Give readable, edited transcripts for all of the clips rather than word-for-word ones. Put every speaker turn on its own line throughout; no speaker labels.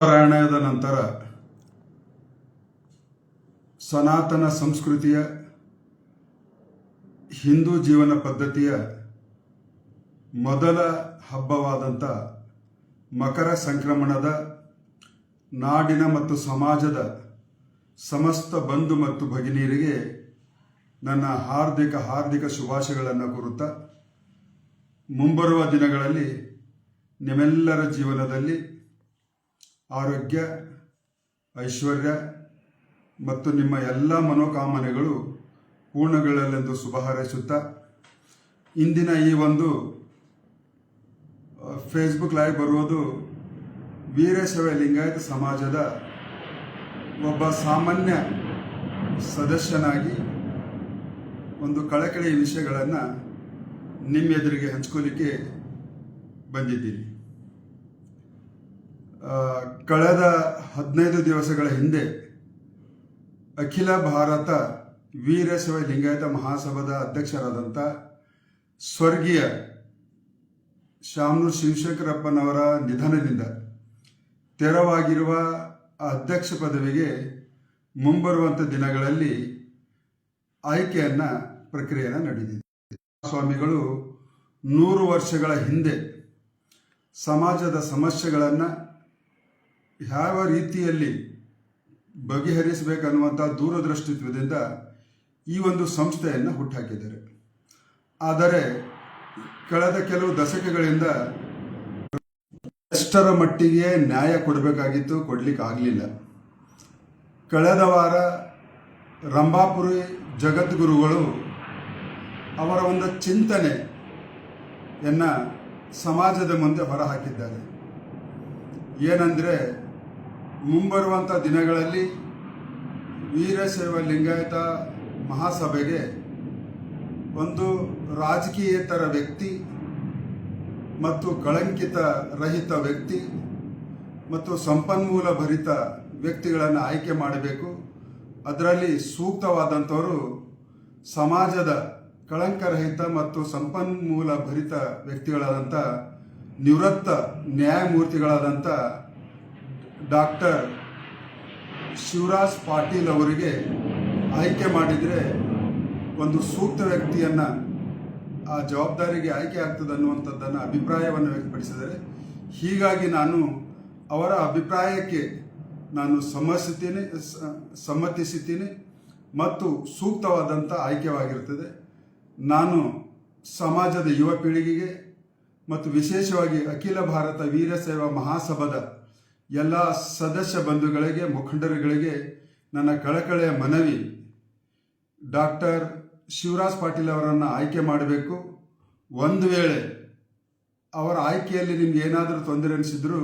ಪಾರಾಯಣದ ನಂತರ ಸನಾತನ ಸಂಸ್ಕೃತಿಯ ಹಿಂದೂ ಜೀವನ ಪದ್ಧತಿಯ ಮೊದಲ ಹಬ್ಬವಾದಂಥ ಮಕರ ಸಂಕ್ರಮಣದ ನಾಡಿನ ಮತ್ತು ಸಮಾಜದ ಸಮಸ್ತ ಬಂಧು ಮತ್ತು ಭಗಿನಿಯರಿಗೆ ನನ್ನ ಹಾರ್ದಿಕ ಶುಭಾಶಯಗಳನ್ನು ಕೋರುತ್ತಾ ಮುಂಬರುವ ದಿನಗಳಲ್ಲಿ ನಿಮ್ಮೆಲ್ಲರ ಜೀವನದಲ್ಲಿ ಆರೋಗ್ಯ, ಐಶ್ವರ್ಯ ಮತ್ತು ನಿಮ್ಮ ಎಲ್ಲ ಮನೋಕಾಮನೆಗಳು ಪೂರ್ಣಗೊಳ್ಳಲೆಂದು ಶುಭ ಹಾರೈಸುತ್ತಾ ಇಂದಿನ ಈ ಒಂದು ಫೇಸ್ಬುಕ್ ಲೈವ್ ಬರುವುದು ವೀರಶೈವ ಲಿಂಗಾಯತ ಸಮಾಜದ ಒಬ್ಬ ಸಾಮಾನ್ಯ ಸದಸ್ಯನಾಗಿ ಒಂದು ಕಳಕಳಿಯ ವಿಷಯಗಳನ್ನು ನಿಮ್ಮ ಎದುರಿಗೆ ಹಂಚ್ಕೊಳ್ಳಿಕ್ಕೆ ಬಂದಿದ್ದೀನಿ. ಕಳೆದ 15 ದಿವಸಗಳ ಹಿಂದೆ ಅಖಿಲ ಭಾರತ ವೀರಶೈವ ಲಿಂಗಾಯತ ಮಹಾಸಭಾದ ಅಧ್ಯಕ್ಷರಾದಂಥ ಸ್ವರ್ಗೀಯ ಶಾಮನೂರು ಶಿವಶಂಕರಪ್ಪನವರ ನಿಧನದಿಂದ ತೆರವಾಗಿರುವ ಅಧ್ಯಕ್ಷ ಪದವಿಗೆ ಮುಂಬರುವಂಥ ದಿನಗಳಲ್ಲಿ ಪ್ರಕ್ರಿಯೆಯನ್ನು ನಡೆದಿದೆ. ಸ್ವಾಮಿಗಳು 100 ವರ್ಷಗಳ ಹಿಂದೆ ಸಮಾಜದ ಸಮಸ್ಯೆಗಳನ್ನು ಯಾವ ರೀತಿಯಲ್ಲಿ ಬಗೆಹರಿಸಬೇಕನ್ನುವಂಥ ದೂರದೃಷ್ಟಿತ್ವದಿಂದ ಈ ಒಂದು ಸಂಸ್ಥೆಯನ್ನು ಹುಟ್ಟುಹಾಕಿದ್ದಾರೆ. ಆದರೆ ಕಳೆದ ಕೆಲವು ದಶಕಗಳಿಂದ ಎಷ್ಟರ ಮಟ್ಟಿಗೆ ನ್ಯಾಯ ಕೊಡಬೇಕಾಗಿತ್ತು, ಕೊಡಲಿಕ್ಕೆ ಆಗಲಿಲ್ಲ. ಕಳೆದ ವಾರ ರಂಭಾಪುರಿ ಜಗದ್ಗುರುಗಳು ಅವರ ಒಂದು ಚಿಂತನೆಯನ್ನು ಸಮಾಜದ ಮುಂದೆ ಹೊರಹಾಕಿದ್ದಾರೆ. ಏನಂದರೆ, ಮುಂಬರುವಂಥ ದಿನಗಳಲ್ಲಿ ವೀರಶೈವ ಲಿಂಗಾಯತ ಮಹಾಸಭೆಗೆ ಒಂದು ರಾಜಕೀಯೇತರ ವ್ಯಕ್ತಿ ಮತ್ತು ಕಳಂಕಿತ ರಹಿತ ವ್ಯಕ್ತಿ ಮತ್ತು ಸಂಪನ್ಮೂಲ ಭರಿತ ವ್ಯಕ್ತಿಗಳನ್ನು ಆಯ್ಕೆ ಮಾಡಬೇಕು. ಅದರಲ್ಲಿ ಸೂಕ್ತವಾದಂಥವರು ಸಮಾಜದ ಕಳಂಕರಹಿತ ಮತ್ತು ಸಂಪನ್ಮೂಲ ಭರಿತ ವ್ಯಕ್ತಿಗಳಾದಂಥ ನಿವೃತ್ತ ನ್ಯಾಯಮೂರ್ತಿಗಳಾದಂಥ ಡಾಕ್ಟರ್ ಶಿವರಾಜ್ ಪಾಟೀಲ್ ಅವರಿಗೆ ಆಯ್ಕೆ ಮಾಡಿದರೆ ಒಂದು ಸೂಕ್ತ ವ್ಯಕ್ತಿಯನ್ನು ಆ ಜವಾಬ್ದಾರಿಗೆ ಆಯ್ಕೆ ಆಗ್ತದೆ ಅನ್ನುವಂಥದ್ದನ್ನು ಅಭಿಪ್ರಾಯವನ್ನು ವ್ಯಕ್ತಪಡಿಸಿದರೆ, ಹೀಗಾಗಿ ನಾನು ಅವರ ಅಭಿಪ್ರಾಯಕ್ಕೆ ನಾನು ಸಮ್ಮತಿಸುತ್ತೀನಿ ಮತ್ತು ಸೂಕ್ತವಾದಂಥ ಆಯ್ಕೆವಾಗಿರುತ್ತದೆ. ನಾನು ಸಮಾಜದ ಯುವ ಪೀಳಿಗೆಗೆ ಮತ್ತು ವಿಶೇಷವಾಗಿ ಅಖಿಲ ಭಾರತ ವೀರಶೈವ ಮಹಾಸಭಾದ ಎಲ್ಲ ಸದಸ್ಯ ಬಂಧುಗಳಿಗೆ, ಮುಖಂಡರುಗಳಿಗೆ ನನ್ನ ಕಳಕಳೆಯ ಮನವಿ, ಡಾಕ್ಟರ್ ಶಿವರಾಜ್ ಪಾಟೀಲ್ ಅವರನ್ನು ಆಯ್ಕೆ ಮಾಡಬೇಕು. ಒಂದು ವೇಳೆ ಅವರ ಆಯ್ಕೆಯಲ್ಲಿ ನಿಮ್ಗೆ ಏನಾದರೂ ತೊಂದರೆ ಅನಿಸಿದ್ರು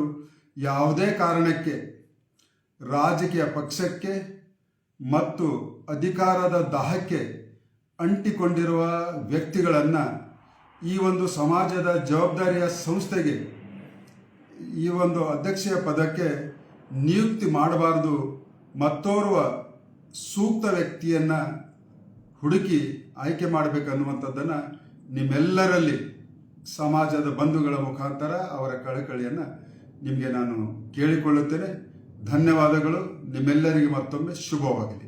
ಯಾವುದೇ ಕಾರಣಕ್ಕೆ ರಾಜಕೀಯ ಪಕ್ಷಕ್ಕೆ ಮತ್ತು ಅಧಿಕಾರದ ದಾಹಕ್ಕೆ ಅಂಟಿಕೊಂಡಿರುವ ವ್ಯಕ್ತಿಗಳನ್ನು ಈ ಒಂದು ಸಮಾಜದ ಜವಾಬ್ದಾರಿಯ ಸಂಸ್ಥೆಗೆ ಈ ಒಂದು ಅಧ್ಯಕ್ಷೀಯ ಪದಕ್ಕೆ ನಿಯುಕ್ತಿ ಮಾಡಬಾರ್ದು. ಮತ್ತೋರ್ವ ಸೂಕ್ತ ವ್ಯಕ್ತಿಯನ್ನು ಹುಡುಕಿ ಆಯ್ಕೆ ಮಾಡಬೇಕನ್ನುವಂಥದ್ದನ್ನು ನಿಮ್ಮೆಲ್ಲರಲ್ಲಿ ಸಮಾಜದ ಬಂಧುಗಳ ಮುಖಾಂತರ ಅವರ ಕಳಕಳಿಯನ್ನು ನಿಮಗೆ ನಾನು ಕೇಳಿಕೊಳ್ಳುತ್ತೇನೆ. ಧನ್ಯವಾದಗಳು. ನಿಮ್ಮೆಲ್ಲರಿಗೆ ಮತ್ತೊಮ್ಮೆ ಶುಭವಾಗಲಿ.